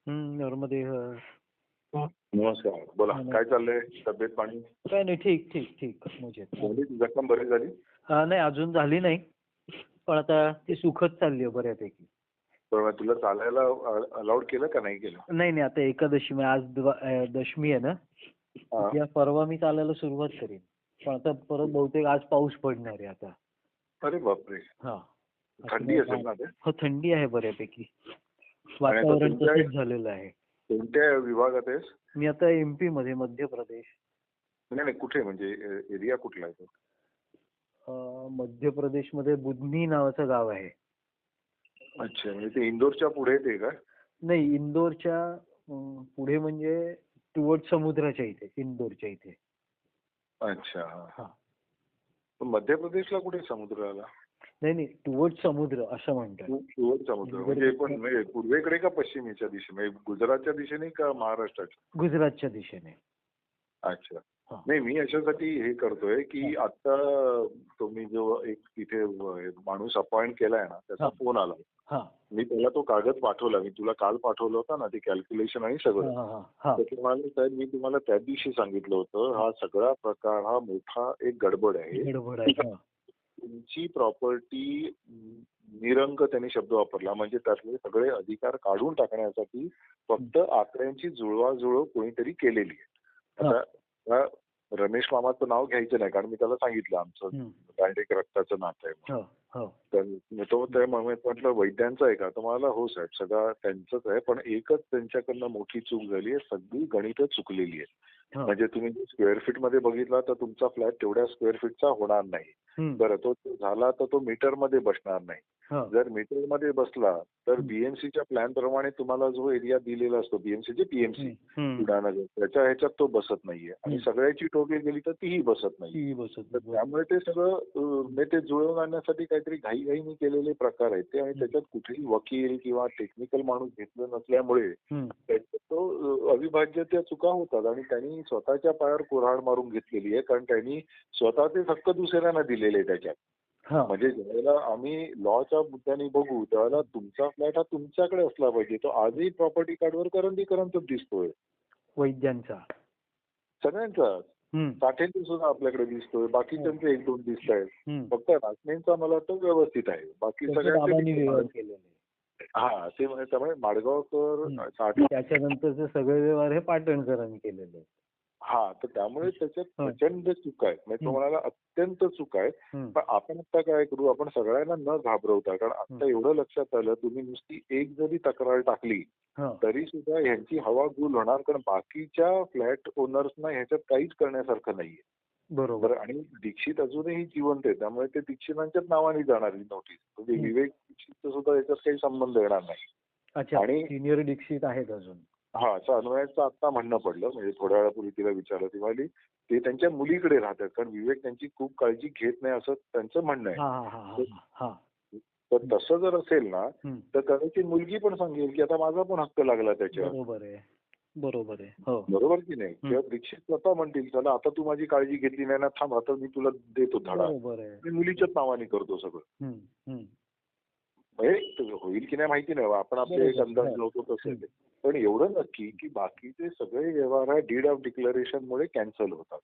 Normally नमस्कार. बोला, काय चाललंय? तब्येत पाणी काय नाही, ठीक ठीक ठीक मजेत. जखम बरी झाली? नाही, अजून झाली नाही, पण आता ती सुखद चालली आहे बऱ्यापैकी. पण तुला चालायला अलाउड केलं का नाही केलं? नाही नाही, आता एकादशी म्हणजे आज दशमी आहे ना, हा. या परवा मी चालायला सुरुवात करेन. पण आता परत बहुतेक आज पाऊस पडणार आहे आता. अरे बापरे, हा, थंडी असेल ना ते? हो, थंडी आहे बऱ्यापैकी. आणि आता वातावरण तसंच झालेलं आहे. कोणत्या विभागात आहेस? मी आता MP मध्ये, मध्य प्रदेश. नाही नाही, कुठे म्हणजे एरिया कुठला आहे तो? मध्य प्रदेशमध्ये बुधनी नावाचं गाव आहे. अच्छा, म्हणजे ते इंदोरच्या पुढे ते का? नाही, इंदोरच्या पुढे म्हणजे टुवर्ड समुद्राच्या इथे, इंदोरच्या इथे. अच्छा, हा. पण मध्य प्रदेशला कुठे समुद्र आला? नाही नाही, टुवर्ड समुद्र असं म्हणतात. टुवर्ड समुद्र म्हणजे पण म्हणजे पूर्वेकडे का पश्चिमेच्या दिशेने, म्हणजे गुजरातच्या दिशेने का महाराष्ट्राच्या? गुजरातच्या दिशेने. अच्छा. नाही, मी अशासाठी हे करतोय की आता तुम्ही जो एक तिथे माणूस अपॉइंट केलाय ना, त्याचा फोन आला. मी त्याला तो कागद पाठवला, मी तुला काल पाठवलं होता ना, ते कॅल्क्युलेशन आणि सगळं. तर तुम्हाला साहेब, मी तुम्हाला त्या दिवशी सांगितलं होतं, हा सगळा प्रकार हा मोठा एक गडबड आहे. तुमची प्रॉपर्टी निरंक त्यांनी शब्द वापरला, म्हणजे त्यातले सगळे अधिकार काढून टाकण्यासाठी फक्त आकड्यांची जुळवाजुळव कोणीतरी केलेली आहे. आता रमेश मामाचं नाव घ्यायचं नाही, कारण मी त्याला सांगितलं आमचं डायरेक्ट रक्ताचं नातं आहे. तर तो ते म्हटलं वैद्यांचं आहे का? तर मला हो साहेब, सगळं त्यांचंच आहे, पण एकच त्यांच्याकडनं मोठी चूक झाली आहे, सगळी गणितं चुकलेली आहे. म्हणजे तुम्ही स्क्वेअर फीट मध्ये बघितला तर तुमचा फ्लॅट तेवढ्या स्क्वेअर फीटचा होणार नाही. बरं, तो झाला तर तो मीटर मध्ये बसणार नाही. जर मीटर मध्ये बसला तर बीएमसीच्या प्लॅन प्रमाणे तुम्हाला जो एरिया दिलेला असतो, बीएमसीचे पीएमसी उडानगर, त्याच्या ह्याच्यात तो बसत नाहीये, आणि सगळ्याची टोटल गेली तर तीही बसत नाही. तर त्यामुळे ते सगळं ते जुळवून आणण्यासाठी काहीतरी घाईघाईने केलेले प्रकार आहेत ते, आणि त्याच्यात कुठेही वकील किंवा टेक्निकल माणूस घेतलं नसल्यामुळे त्याच्यात तो अविभाज्य त्या चुका होतात, आणि त्यांनी स्वतःच्या पायावर कुऱ्हाड मारून घेतलेली आहे, कारण त्यांनी स्वतःचे हक्क दुसऱ्यांना दिलेले त्याच्यात. म्हणजे ज्यावेळेला आम्ही लॉच्या मुद्द्याने बघू त्यावेळेला तुमचा फ्लॅट हा तुमच्याकडे असला पाहिजे. तो आजही प्रॉपर्टी कार्डवर करंदीकरांचाच दिसतोय, वैद्यांचा, सगळ्यांचा. साठेंचा सुद्धा आपल्याकडे दिसतोय, बाकीच्यांचे एक दोन दिसत आहेत, फक्त रासनेंचा मला वाटतं व्यवस्थित आहे, बाकी सगळ्यांचे. हा, ते म्हणजे त्यामुळे माडगावकर, साठे, त्याच्यानंतरचे सगळे व्यवहार हे पाटणकरांनी केलेले. हा, तर त्यामुळे त्याच्यात प्रचंड चुका आहेत, म्हणजे तुम्हाला अत्यंत चुका आहेत. पण आपण आता काय करू, आपण सगळ्यांना न घाबरवता, कारण आता एवढं लक्षात आलं, तुम्ही नुसती एक जरी तक्रार टाकली तरी सुद्धा ह्यांची हवा गुल होणार, कारण बाकीच्या फ्लॅट ओनर्सना ह्याच्यात काहीच करण्यासारखं नाहीये. बरोबर. आणि दीक्षित अजूनही जिवंत आहे, त्यामुळे ते दीक्षितांच्याच नावाने जाणार ही नोटीस. म्हणजे विवेक दीक्षितचा सुद्धा याच्यात काही संबंध येणार नाही. आणि सिनियर दीक्षित आहेत अजून. हा, असं अन्वयाचं आता म्हणणं पडलं, म्हणजे थोड्या वेळापूर्वी तिला विचारलं, ती म्हणाली ते त्यांच्या मुलीकडे राहतात, कारण विवेक त्यांची खूप काळजी घेत नाही असं त्यांचं म्हणणं आहे. तर तसं जर असेल ना, तर त्याची मुलगी पण सांगेल की आता माझा पण हक्क लागला त्याच्यावर. बरोबर आहे. बरोबर की नाही? किंवा दीक्षित स्वतः म्हणतील, चला आता तू माझी काळजी घेतली नाही ना, थांब आता मी तुला देतो धडा, मी मुलीच्याच नावाने करतो सगळं. म्हणजे होईल की नाही माहिती नाही, आपण आपले एक अंदाज लावतो तसं. पण एवढं नक्की की बाकीचे सगळे व्यवहार डीड ऑफ डिक्लेरेशन मुळे कॅन्सल होतात.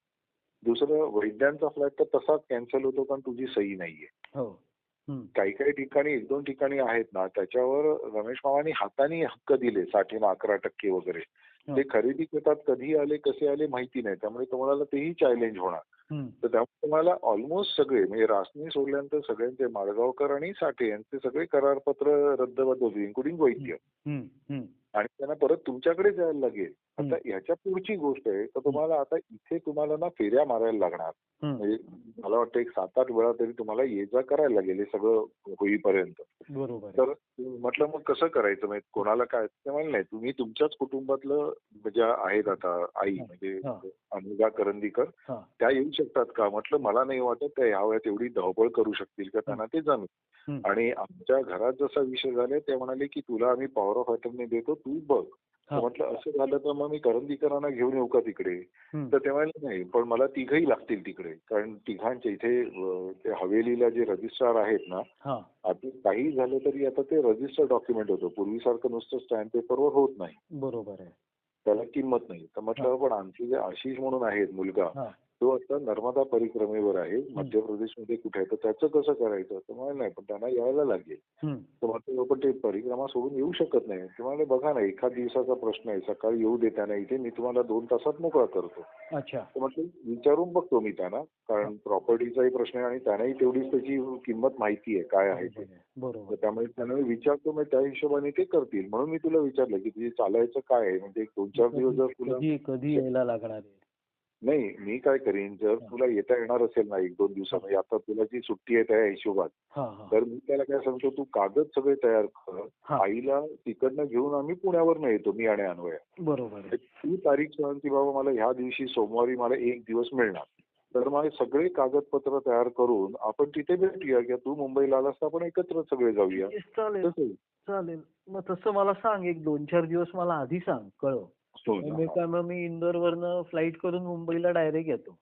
दुसरं, वैद्यांचा फ्लॅट तर तसाच कॅन्सल होतो, कारण तुझी सही नाहीये. काही काही ठिकाणी, एक दोन ठिकाणी आहेत ना, त्याच्यावर रमेश मामांनी हाताने हक्क दिले, 60% वगैरे. ते खरेदी करतात, कधी आले कसे आले माहिती नाही, त्यामुळे तुम्हाला तेही चॅलेंज होणार. तर त्यामुळे तुम्हाला ऑलमोस्ट सगळे, म्हणजे रासने सोडल्यानंतर सगळ्यांचे, माडगावकर आणि साठे यांचे सगळे करारपत्र रद्दबातल होतील, इन्क्लुडिंग वैद्य, आणि त्यांना परत तुमच्याकडे जायला लागेल. आता ह्याच्या पुढची गोष्ट आहे, तर तुम्हाला आता इथे तुम्हाला ना फेऱ्या मारायला लागणार. म्हणजे मला वाटतं एक 7-8 वेळा तरी तुम्हाला ये जा करायला लागेल हे सगळं होईपर्यंत. बरोबर. तर म्हटलं मग कसं करायचं, म्हणजे कोणाला काय, ते म्हणलं नाही, तुम्ही तुमच्याच कुटुंबातलं ज्या आहेत आता आई, म्हणजे अनुजा करंदीकर, त्या येऊ शकतात का? म्हटलं मला नाही वाटत त्या ह्या वेळेत एवढी धावपळ करू शकतील का, त्यांना ते जमेल. आणि आमच्या घरात जसा विषय झाला, ते म्हणाले की तुला आम्ही पॉवर ऑफ अटर्नी देतो, तू बघ. म्हटलं असं झालं तर मग मी करंदीकरांना घेऊन येऊ का तिकडे? तर ते म्हणाले नाही, पण मला तिघही लागतील तिकडे, कारण तिघांचे इथे ते हवेलीला जे रजिस्ट्रार आहेत ना, आता काही झालं तरी आता ते रजिस्टर डॉक्युमेंट होतं. पूर्वीसारखं नुसतं स्टॅम्प पेपरवर होत नाही. बरोबर आहे. त्याला किंमत नाही. तर म्हटलं पण आमचे जे आशिष म्हणून आहेत मुलगा, तो आता नर्मदा परिक्रमेवर आहे, मध्य प्रदेशमध्ये कुठे आहे, तर त्याचं कसं करायचं? तर म्हणाले नाही, पण त्यांना यायला लागेल. तर म्हटलं पण ते परिक्रमा सोडून येऊ शकत नाही. ते म्हणाले बघा ना, एखाद दिवसाचा प्रश्न आहे, सकाळी येऊ दे त्यांना इथे, मी तुम्हाला 2 तासात मोकळा करतो. तर म्हटलं विचारून बघतो मी त्यांना, कारण प्रॉपर्टीचाही प्रश्न आहे आणि त्यांनाही तेवढीच त्याची किंमत माहिती आहे काय आहे ते. तर त्यामुळे त्यांना मी विचारतो, मग त्या हिशोबाने ते करतील. म्हणून मी तुला विचारलं की तुझे चालायचं काय आहे, म्हणजे 2-4 दिवस जर तुला कधी यायला लागणार आहे? नाही, मी काय करीन, जर तुला येता येणार असेल ना 1-2 दिवसामध्ये, आता तुला जी सुट्टी आहे त्या हिशोबात, तर मी त्याला काय सांगतो, तू कागद सगळे तयार कर. आईला तिकडनं घेऊन आम्ही पुण्यावरनं येतो, मी आणि अन्वय. बरोबर. तू तारीख सांग की बाबा मला ह्या दिवशी सोमवारी मला 1 दिवस मिळणार. तर मग सगळे कागदपत्र तयार करून आपण तिथे भेटूया, किंवा तू मुंबईला आलास तर आपण एकत्र सगळे जाऊया. चालेल. मग तसं मला सांग, एक 2-4 दिवस मला आधी सांग, कळव. मग मी इंदोरवरनं फ्लाईट करून मुंबईला डायरेक्ट येतो.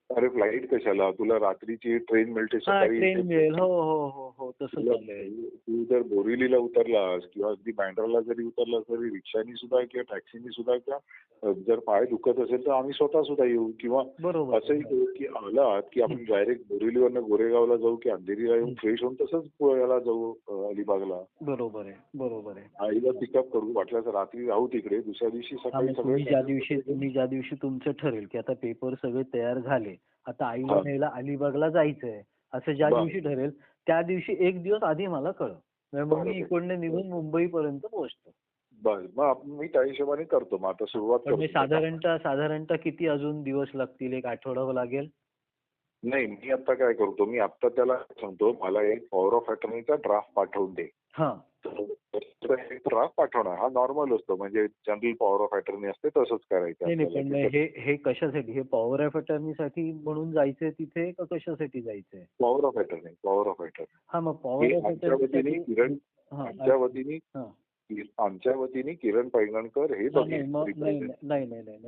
अरे फ्लाईट कशाला, तुला रात्रीची ट्रेन मिळते सकाळी. ट्रेन मिळेल. हो तसं चालेल. तू जर बोरिवलीला उतरलास किंवा अगदी बँड्राला जरी उतरलास तरी रिक्षानी सुद्धा किंवा टॅक्सीनी सुद्धा, किंवा जर पाय दुखत असेल तर आम्ही स्वतः सुद्धा येऊ, किंवा असंही करू की आलात की आपण डायरेक्ट बोरिवलीवरनं गोरेगावला जाऊ की अंधेरीला येऊन फ्रेश होऊन तसंच पुण्याला जाऊ, अलिबागला. बरोबर आहे. आईला पिकअप करू, वाटल्यास रात्री राहू तिकडे, दुसऱ्या दिवशी सकाळी तुम्ही ज्या दिवशी तुमचं ठरेल की आता पेपर सगळे तयार झाले, आता आईला न्यायला अलिबागला जायचंय, असं ज्या दिवशी ठरेल त्या दिवशी 1 दिवस आधी मला कळव. मग मी इकडनं निघून मुंबईपर्यंत पोहोचतो. बरं, मग मी त्या हिशोबाने करतो. मग आता सुरुवात करतो. साधारणतः किती अजून दिवस लागतील? 1 आठवडा लागेल? नाही, मी आता काय करतो, मी आता त्याला सांगतो मला एक पॉवर ऑफ अटर्नीचा ड्राफ्ट पाठवून दे. ड्राफ्ट पाठवणार हा नॉर्मल असतो, म्हणजे जनरल पॉवर ऑफ अटर्नी असते तसंच करायचं. पण हे कशासाठी? हे पॉवर ऑफ अटर्नीसाठी म्हणून जायचंय तिथे का कशासाठी जायचंय? Power of attorney. मग पॉवर ऑफ अटर्नी आमच्या वतीने किरण पैंगणकर हे नाही.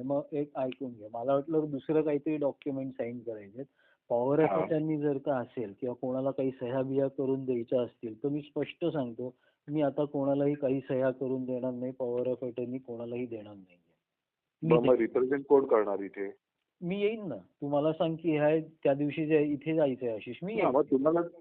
मग एक ऐकून घ्या, मला वाटलं दुसरं काहीतरी डॉक्युमेंट साईन करायचे. पॉवर ऑफ अटर्नी जर का असेल किंवा कोणाला काही सह्या बिया करून द्यायच्या असतील तर मी स्पष्ट सांगतो, मी आता कोणालाही काही सह्या करून देणार नाही. पॉवर ऑफ अटर्नी कोणालाही देणार नाही. मग रिप्रेझेंट कोण करणार इथे? मी येईन ना. तुम्हाला सांग की त्या दिवशी इथे जायचंय आशिष, मी येईन. मग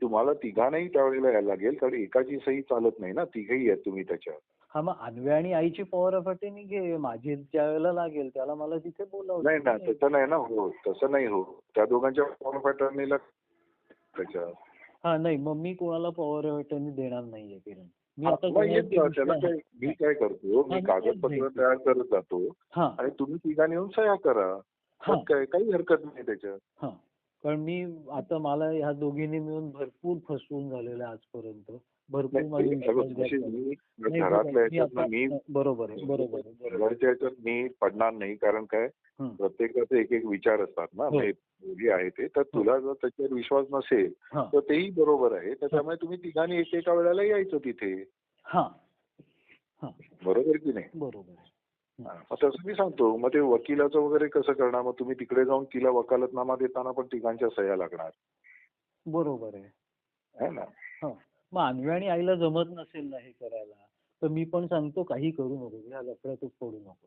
तुम्हाला तिघांनाही त्यावेळेला यायला लागेल, कारण एकाची सही चालत नाही ना, तिघही आहेत तुम्ही त्याच्यात. मग अन्वय आणि आईची पॉवर ऑफ अटर्नी घे, माझी ज्या वेळेला लागेल त्याला मला तिथे बोलावं. नाही ना, तसं नाही ना हो, तसं नाही हो. त्या दोघांच्या पॉवर ऑफ अटर्नीला त्याच्यात. नाही, मग मी कोणाला पॉवर ऑफ अटर्नी देणार नाहीये किरण. मी काय करतो, मी कागदपत्र तयार करत जातो आणि तुम्ही तिघांनी येऊन सह्या करा. काही हरकत नाही त्याच्यात. कारण मी आता मला ह्या दोघींनी मिळून भरपूर फसवून झालेलं आहे आजपर्यंत. भरपूर घरातल्या ह्याच्यात मी पडणार नाही, कारण काय प्रत्येकाचे एक एक विचार असतात ना, जे आहे ते. तर तुला जर त्याच्यावर विश्वास नसेल तर तेही बरोबर आहे. तर त्यामुळे तुम्ही तिघांनी एकेका वेळेला यायचं तिथे. बरोबर की नाही? बरोबर. तसं मी सांगतो. मग ते वकिलाचं वगैरे कसं करणार? मग तुम्ही तिकडे जाऊन तिला वकालतनामा देताना पण तिघांच्या सह्या लागणार. बरोबर आहे ना. मग अन्वय आणि आईला जमत नसेल ना हे करायला, तर मी पण सांगतो काही करू नको, ह्या लफड्यातच पडू नको.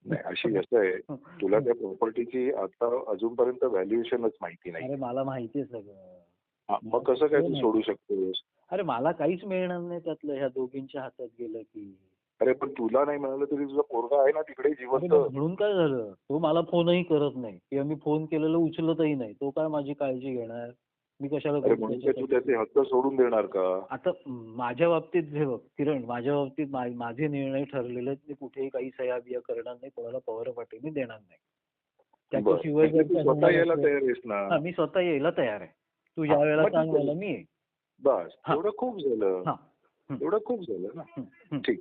नाही, अशी असं आहे, तुला त्या प्रॉपर्टीची आता अजूनपर्यंत व्हॅल्युएशनच माहिती नाही. अरे मला माहिती आहे सगळं. मग कसं काय तू सोडू शकतोस? अरे मला काहीच मिळणार नाही त्यातलं, ह्या दोघींच्या हातात गेलं की. अरे पण तुला नाही मिळालं तरी तुझा पोरगा आहे ना तिकडे जिवंत. म्हणून काय झालं? तो मला फोनही करत नाही किंवा मी फोन केलेलं उचलतही नाही. तो काय माझी काळजी घेणार? मी कशाला? तू त्याचे हक्क सोडून देणार का? आता माझ्या बाबतीत किरण, माझ्या बाबतीत माझे निर्णय ठरलेले आहेत. मी कुठेही काही सह्या बिया करणार नाही, कोणाला पॉवर ऑफ अटर्नी देणार नाही. त्याच्याशिवाय स्वतः यायला तयार आहेस ना? मी स्वतः यायला तयार आहे. तू ज्या वेळेला सांग मला, मी येईन. बस एवढं खूप झालं. एवढं खूप झालं ना. ठीक.